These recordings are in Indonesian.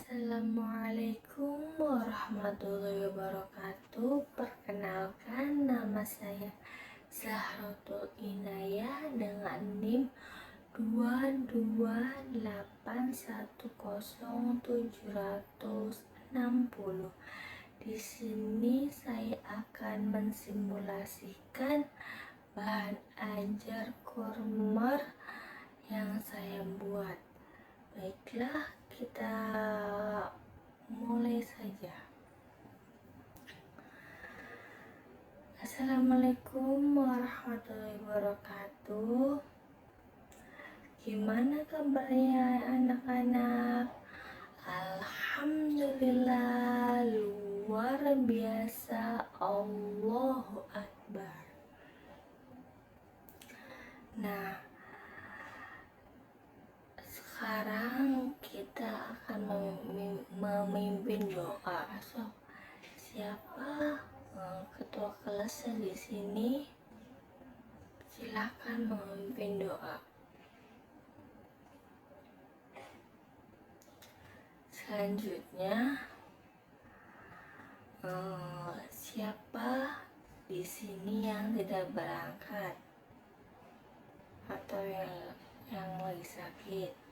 Assalamualaikum warahmatullahi wabarakatuh. Perkenalkan, nama saya Zahratul Inayah dengan NIM 228107060. Di sini saya akan mensimulasikan bahan ajar Cormer yang saya buat. Baiklah, kita mulai saja. Assalamualaikum warahmatullahi wabarakatuh. Gimana kabarnya anak-anak? Alhamdulillah, luar biasa, Allahu Akbar. Nah, sekarang kita akan memimpin doa. So, siapa ketua kelasnya di sini? Silakan memimpin doa. Selanjutnya, siapa di sini yang tidak berangkat atau yang lagi sakit?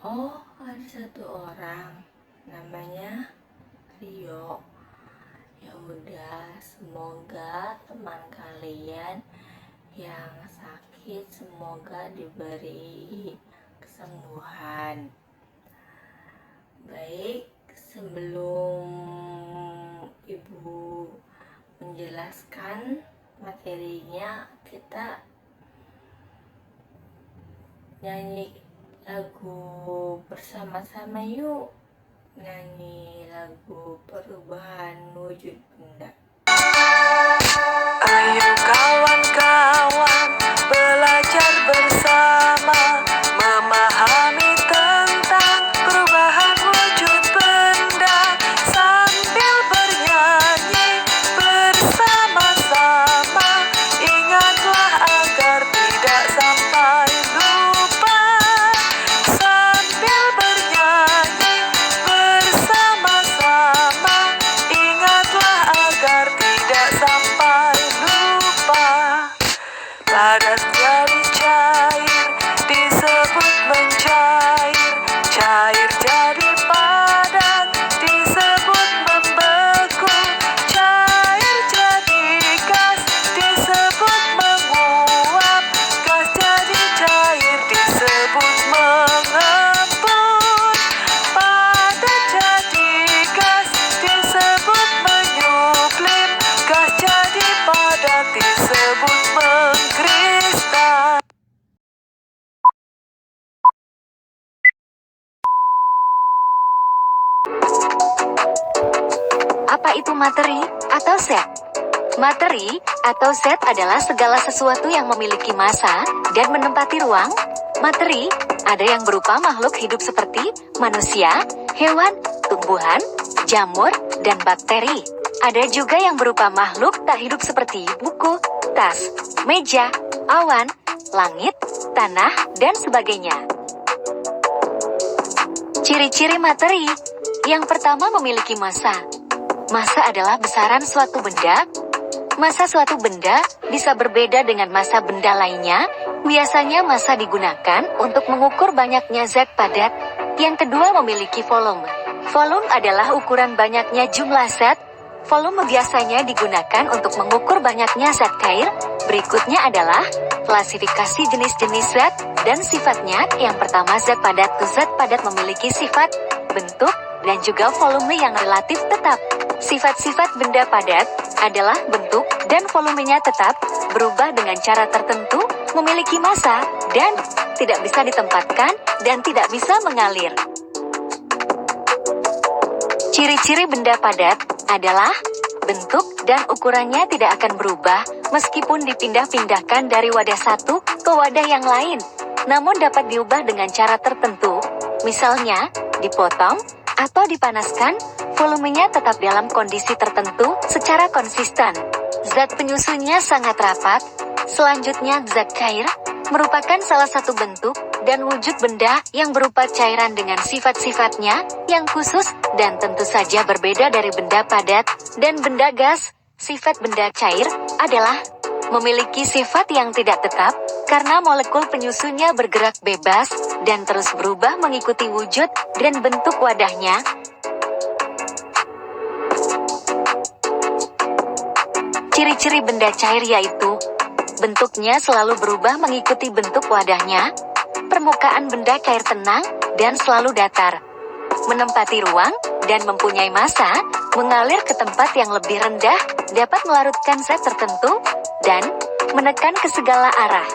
Oh, ada satu orang namanya Rio. Ya udah, semoga teman kalian yang sakit semoga diberi kesembuhan. Baik, sebelum Ibu menjelaskan materinya, kita nyanyi lagu bersama-sama yuk. Nyanyi lagu Perubahan Wujud Benda. Ayo kawan-kawan, belajar bersama, memahami tentang perubahan wujud benda sambil bernyanyi bersama-sama. Ingatlah agar tidak sampai lupa, sambil bernyanyi bersama-sama. Ingatlah agar tidak sampai lupa. Padat jadi cair, disebut mencair. Cair jadi padat, disebut membeku. Cair jadi gas, disebut menguap. Gas jadi cair, disebut mengembun. Padat jadi gas, disebut menyublim. Gas jadi padat, disebut mengkristal. Apa itu materi atau zat? Materi atau zat adalah segala sesuatu yang memiliki massa dan menempati ruang. Materi ada yang berupa makhluk hidup seperti manusia, hewan, tumbuhan, jamur, dan bakteri. Ada juga yang berupa makhluk tak hidup seperti buku, tas, meja, awan, langit, tanah, dan sebagainya. Ciri-ciri materi. Yang pertama, memiliki massa. Massa adalah besaran suatu benda. Massa suatu benda bisa berbeda dengan massa benda lainnya. Biasanya massa digunakan untuk mengukur banyaknya zat padat. Yang kedua, memiliki volume. Volume adalah ukuran banyaknya jumlah zat. Volume biasanya digunakan untuk mengukur banyaknya zat cair. Berikutnya adalah klasifikasi jenis-jenis zat dan sifatnya. Yang pertama, zat padat. Zat padat memiliki sifat, bentuk, dan juga volume yang relatif tetap. Sifat-sifat benda padat adalah bentuk dan volumenya tetap, berubah dengan cara tertentu, memiliki massa, dan tidak bisa ditempatkan, dan tidak bisa mengalir. Ciri-ciri benda padat adalah bentuk dan ukurannya tidak akan berubah meskipun dipindah-pindahkan dari wadah satu ke wadah yang lain, namun dapat diubah dengan cara tertentu, misalnya dipotong atau dipanaskan. Volumenya tetap dalam kondisi tertentu secara konsisten. Zat penyusunnya sangat rapat. Selanjutnya, zat cair merupakan salah satu bentuk dan wujud benda yang berupa cairan dengan sifat-sifatnya yang khusus dan tentu saja berbeda dari benda padat dan benda gas. Sifat benda cair adalah memiliki sifat yang tidak tetap karena molekul penyusunnya bergerak bebas dan terus berubah mengikuti wujud dan bentuk wadahnya. Ciri-ciri benda cair yaitu bentuknya selalu berubah mengikuti bentuk wadahnya, permukaan benda cair tenang dan selalu datar, menempati ruang dan mempunyai massa, mengalir ke tempat yang lebih rendah, dapat melarutkan zat tertentu, dan menekan ke segala arah.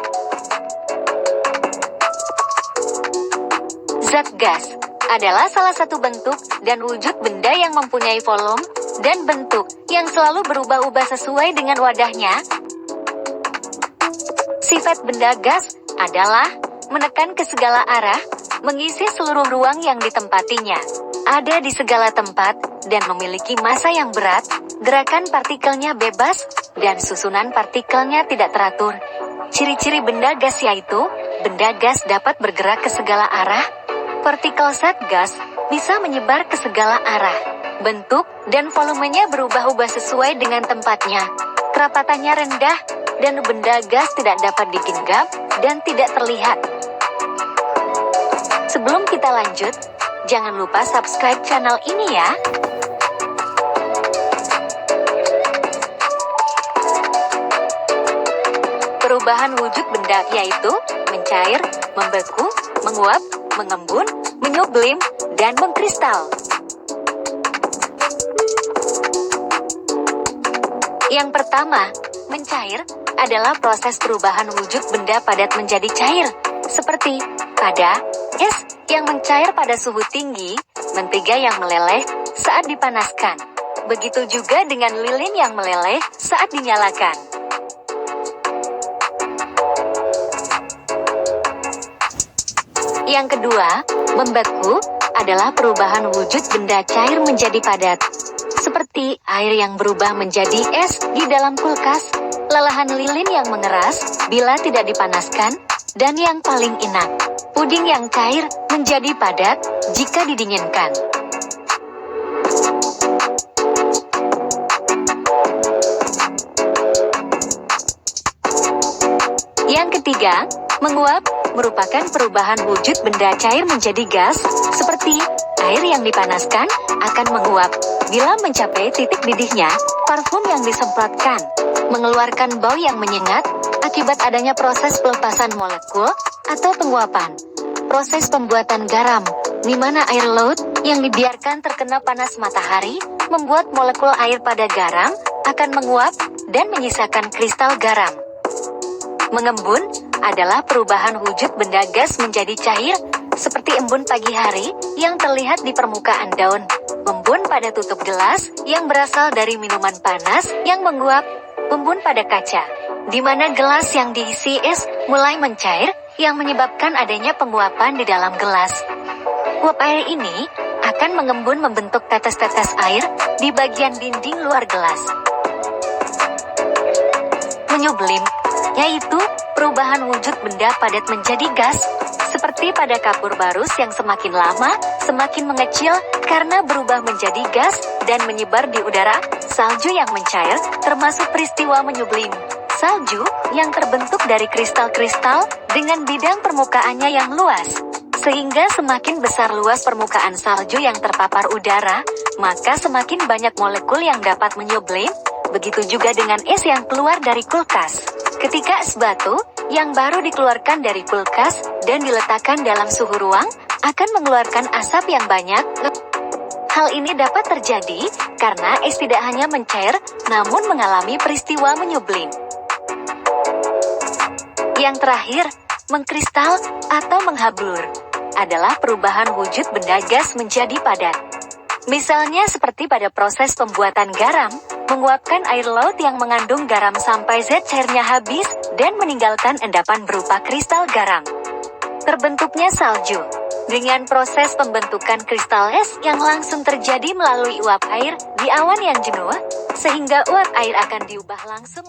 Zat gas adalah salah satu bentuk dan wujud benda yang mempunyai volume dan bentuk yang selalu berubah-ubah sesuai dengan wadahnya. Sifat benda gas adalah menekan ke segala arah, mengisi seluruh ruang yang ditempatinya, ada di segala tempat, dan memiliki massa yang berat, gerakan partikelnya bebas, dan susunan partikelnya tidak teratur. Ciri-ciri benda gas yaitu, benda gas dapat bergerak ke segala arah, partikel zat gas bisa menyebar ke segala arah, bentuk dan volumenya berubah-ubah sesuai dengan tempatnya, kerapatannya rendah, dan benda gas tidak dapat digenggam dan tidak terlihat. Sebelum kita lanjut, jangan lupa subscribe channel ini ya. Perubahan wujud benda yaitu mencair, membeku, menguap, mengembun, menyublim, dan mengkristal. Yang pertama, mencair adalah proses perubahan wujud benda padat menjadi cair, seperti pada es yang mencair pada suhu tinggi, mentega yang meleleh saat dipanaskan. Begitu juga dengan lilin yang meleleh saat dinyalakan. Yang kedua, membeku adalah perubahan wujud benda cair menjadi padat, seperti air yang berubah menjadi es di dalam kulkas, lelahan lilin yang mengeras bila tidak dipanaskan, dan yang paling enak, puding yang cair menjadi padat jika didinginkan. Yang ketiga, menguap merupakan perubahan wujud benda cair menjadi gas, seperti air yang dipanaskan akan menguap bila mencapai titik didihnya, parfum yang disemprotkan mengeluarkan bau yang menyengat akibat adanya proses pelepasan molekul atau penguapan. Proses pembuatan garam, di mana air laut yang dibiarkan terkena panas matahari membuat molekul air pada garam akan menguap dan menyisakan kristal garam. Mengembun adalah perubahan wujud benda gas menjadi cair, seperti embun pagi hari yang terlihat di permukaan daun, embun pada tutup gelas yang berasal dari minuman panas yang menguap, embun pada kaca, di mana gelas yang diisi es mulai mencair yang menyebabkan adanya penguapan di dalam gelas. Uap air ini akan mengembun membentuk tetes-tetes air di bagian dinding luar gelas. Menyublim yaitu perubahan wujud benda padat menjadi gas, seperti pada kapur barus yang semakin lama semakin mengecil karena berubah menjadi gas dan menyebar di udara. Salju yang mencair termasuk peristiwa menyublim. Salju yang terbentuk dari kristal-kristal dengan bidang permukaannya yang luas, sehingga semakin besar luas permukaan salju yang terpapar udara, maka semakin banyak molekul yang dapat menyublim. Begitu juga dengan es yang keluar dari kulkas. Ketika es batu yang baru dikeluarkan dari kulkas dan diletakkan dalam suhu ruang akan mengeluarkan asap yang banyak. Hal ini dapat terjadi karena es tidak hanya mencair namun mengalami peristiwa menyublim. Yang terakhir, mengkristal atau menghablur adalah perubahan wujud benda gas menjadi padat. Misalnya seperti pada proses pembuatan garam, menguapkan air laut yang mengandung garam sampai zat cairnya habis dan meninggalkan endapan berupa kristal garam. Terbentuknya salju dengan proses pembentukan kristal es yang langsung terjadi melalui uap air di awan yang jenuh, sehingga uap air akan diubah langsung